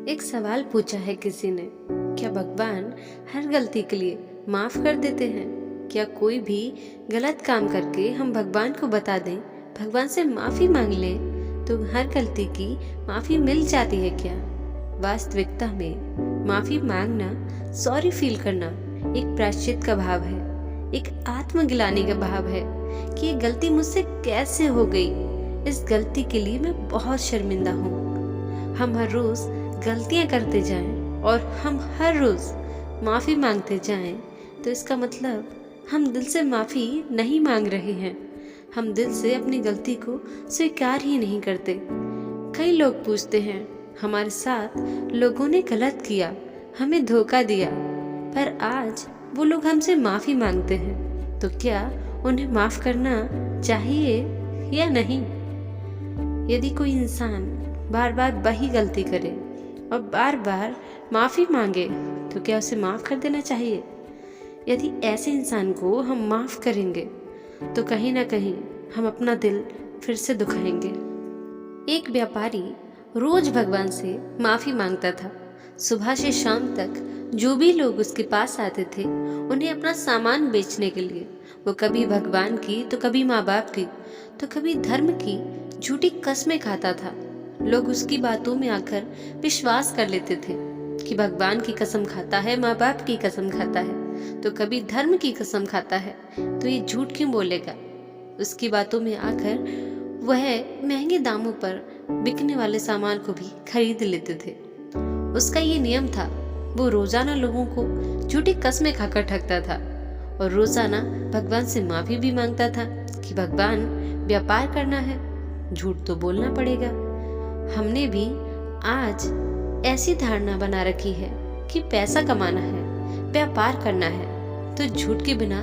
एक सवाल पूछा है किसी ने, क्या भगवान हर गलती के लिए माफ कर देते हैं? क्या कोई भी गलत काम करके हम भगवान को बता दें, भगवान से माफी मांग लें, तो हर गलती की माफी मिल जाती है क्या? वास्तविकता में माफी मांगना, सॉरी फील करना एक प्रायश्चित का भाव है, एक आत्मग्लानि का भाव है कि ये गलती मुझसे कैसे हो गई। इस गलती के लिए मैं बहुत शर्मिंदा हूँ। हम हर रोज गलतियां करते जाएं और हम हर रोज माफी मांगते जाएं, तो इसका मतलब हम दिल से माफी नहीं मांग रहे हैं। हम दिल से अपनी गलती को स्वीकार ही नहीं करते। कई लोग पूछते हैं, हमारे साथ लोगों ने गलत किया, हमें धोखा दिया, पर आज वो लोग हमसे माफी मांगते हैं, तो क्या उन्हें माफ करना चाहिए या नहीं? यदि कोई इंसान बार बार वही गलती करे और बार बार माफी मांगे, तो क्या उसे माफ कर देना चाहिए? यदि ऐसे इंसान को हम माफ करेंगे, तो कहीं ना कहीं हम अपना दिल फिर से दुखाएंगे। एक व्यापारी रोज भगवान से माफी मांगता था। सुबह से शाम तक जो भी लोग उसके पास आते थे, उन्हें अपना सामान बेचने के लिए वो कभी भगवान की, तो कभी माँ बाप की, तो कभी धर्म की झूठी कस्में खाता था। लोग उसकी बातों में आकर विश्वास कर लेते थे कि भगवान की कसम खाता है, माँ बाप की कसम खाता है, तो कभी धर्म की कसम खाता है, तो ये झूठ क्यों बोलेगा? उसकी बातों में आकर वह महंगे दामों पर बिकने वाले सामान को भी खरीद लेते थे। उसका ये नियम था, वो रोजाना लोगों को झूठी कस्में खाकर ठगता था और रोजाना भगवान से माफी भी मांगता था कि भगवान, व्यापार करना है, झूठ तो बोलना पड़ेगा। हमने भी आज ऐसी धारणा बना रखी है कि पैसा कमाना है, व्यापार करना है, तो झूठ के बिना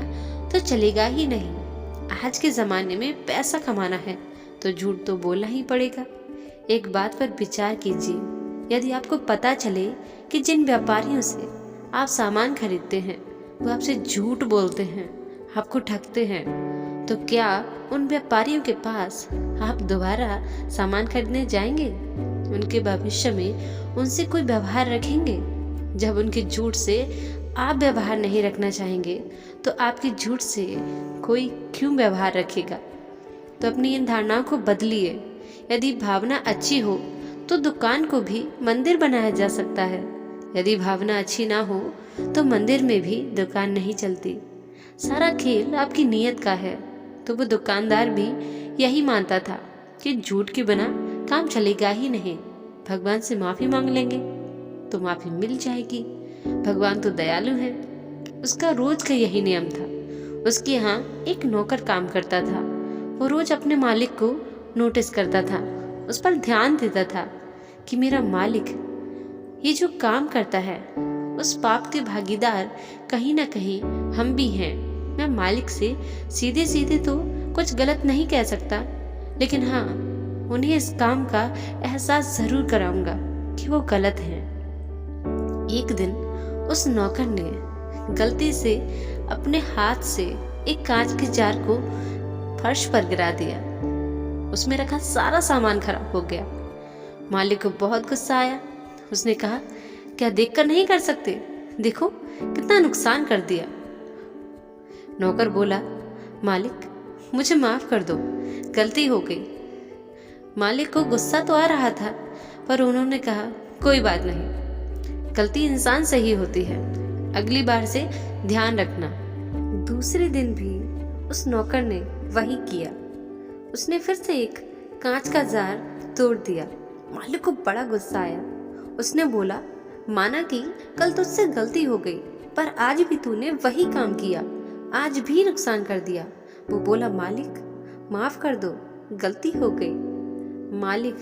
तो चलेगा ही नहीं। आज के जमाने में पैसा कमाना है तो झूठ तो बोलना ही पड़ेगा। एक बात पर विचार कीजिए, यदि आपको पता चले कि जिन व्यापारियों से आप सामान खरीदते हैं वो आपसे झूठ बोलते हैं, आपको ठगते हैं, तो क्या उन व्यापारियों के पास आप दोबारा सामान खरीदने जाएंगे? उनके भविष्य में उनसे कोई व्यवहार रखेंगे? जब उनके झूठ से आप व्यवहार नहीं रखना चाहेंगे, तो आपके झूठ से कोई क्यों व्यवहार रखेगा? तो अपनी इन धारणाओं को बदलिए। यदि भावना अच्छी हो तो दुकान को भी मंदिर बनाया जा सकता है। यदि भावना अच्छी ना हो तो मंदिर में भी दुकान नहीं चलती। सारा खेल आपकी नीयत का है। तो वो दुकानदार भी यही मानता था कि झूठ के बिना काम चलेगा ही नहीं। भगवान से माफी मांग लेंगे तो माफी मिल जाएगी। भगवान तो दयालु है। उसका रोज का यही नियम था। उसके यहाँ एक नौकर काम करता था। वो रोज अपने मालिक को नोटिस करता था, उस पर ध्यान देता था कि मेरा मालिक ये जो काम करता है, उस पाप के भागीदार कहीं ना कहीं हम भी हैं। मैं मालिक से सीधे सीधे तो कुछ गलत नहीं कह सकता, लेकिन हाँ, उन्हें इस काम का एहसास जरूर कराऊंगा कि वो गलत हैं। एक दिन उस नौकर ने गलती से अपने हाथ से एक कांच के जार को फर्श पर गिरा दिया। उसमें रखा सारा सामान खराब हो गया। मालिक को बहुत गुस्सा आया। उसने कहा, क्या देखकर नहीं कर सकते? देखो कितना नुकसान कर दिया। नौकर बोला, मालिक मुझे माफ कर दो, गलती हो गई। मालिक को गुस्सा तो आ रहा था, पर उन्होंने कहा, कोई बात नहीं, गलती इंसान से ही होती है, अगली बार से ध्यान रखना। दूसरे दिन भी उस नौकर ने वही किया। उसने फिर से एक कांच का जार तोड़ दिया। मालिक को बड़ा गुस्सा आया। उसने बोला, माना कि कल तुझसे गलती हो गई, पर आज भी तूने वही काम किया, आज भी नुकसान कर दिया। वो बोला, मालिक माफ कर दो, गलती हो गई। मालिक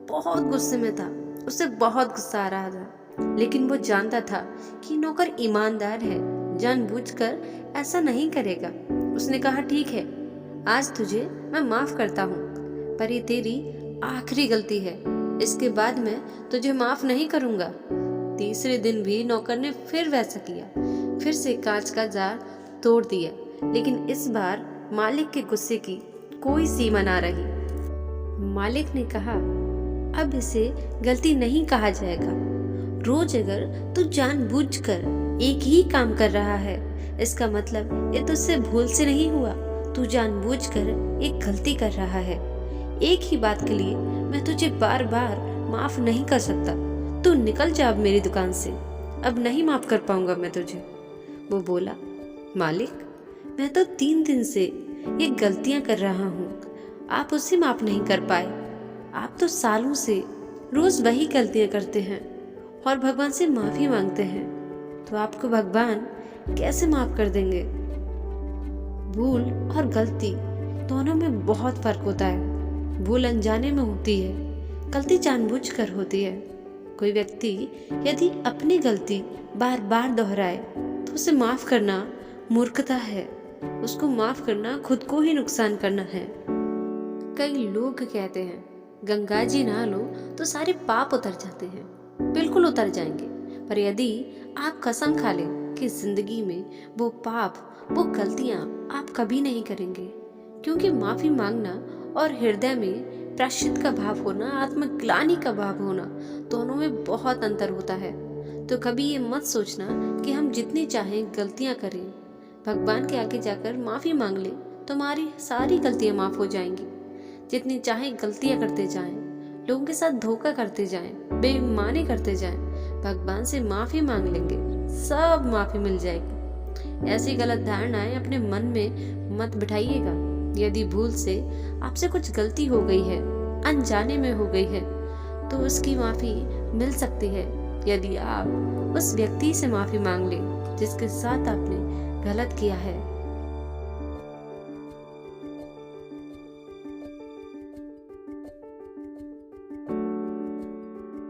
बहुत गुस्से में था। उसे बहुत गुस्सा आ रहा था, लेकिन वो जानता था कि नौकर ईमानदार है, जानबूझकर ऐसा नहीं करेगा। उसने कहा, ठीक है, आज तुझे मैं माफ करता हूँ, पर ये तेरी आखिरी गलती है, इसके बाद मैं तुझे माफ नहीं करूँगा। तीसरे दिन भी नौकर ने फिर वैसा किया। फिर से कांच का जार तोड़ दिया, लेकिन इस बार मालिक के गुस्से की कोई सीमा ना रही। मालिक ने कहा, अब इसे गलती नहीं कहा जाएगा। रोज अगर तू जानबूझकर एक ही काम कर रहा है, इसका मतलब ये तुझसे भूल से नहीं हुआ, तू जानबूझकर एक गलती कर रहा है। एक ही बात के लिए मैं तुझे बार बार माफ नहीं कर सकता। तू निकल जा अब मेरी दुकान से, अब नहीं माफ कर पाऊंगा मैं तुझे। वो बोला, मालिक, मैं तो 3 दिन से ये गलतियां कर रहा हूँ, आप उसे माफ नहीं कर पाए। आप तो सालों से रोज वही गलतियां करते हैं और भगवान से माफी मांगते हैं, तो आपको भगवान कैसे माफ कर देंगे? भूल और गलती दोनों में बहुत फर्क होता है। भूल अनजाने में होती है, गलती जानबूझकर होती है। कोई व्यक्ति यदि अपनी गलती बार बार दोहराए तो उसे माफ करना मूर्खता है। उसको माफ करना खुद को ही नुकसान करना है। कई लोग कहते हैं गंगा जी नहा लो तो सारे पाप उतर जाते हैं। बिल्कुल उतर जाएंगे, पर यदि आप कसम खा लें कि जिंदगी में वो पाप, वो गलतियां आप कभी नहीं करेंगे, क्योंकि माफी मांगना और हृदय में प्रायश्चित का भाव होना, आत्मग्लानि का भाव होना, दोनों में बहुत अंतर होता है। तो कभी ये मत सोचना कि हम जितनी चाहें गलतियां करें, भगवान के आगे जाकर माफी मांग लें तो हमारी सारी गलतियां माफ हो जाएंगी। जितनी चाहे गलतियां करते जाएं, लोगों के साथ धोखा करते जाएं, बेईमानी करते जाएं, भगवान से माफी मांग लेंगे, सब माफी मिल जाएगी। ऐसी गलत धारणाएं अपने मन में मत बिठाइएगा। यदि भूल से आपसे कुछ गलती हो गई है, अनजाने में हो गई है, तो उसकी माफी मिल सकती है यदि आप उस व्यक्ति से माफी मांग ले जिसके साथ आपने गलत किया है।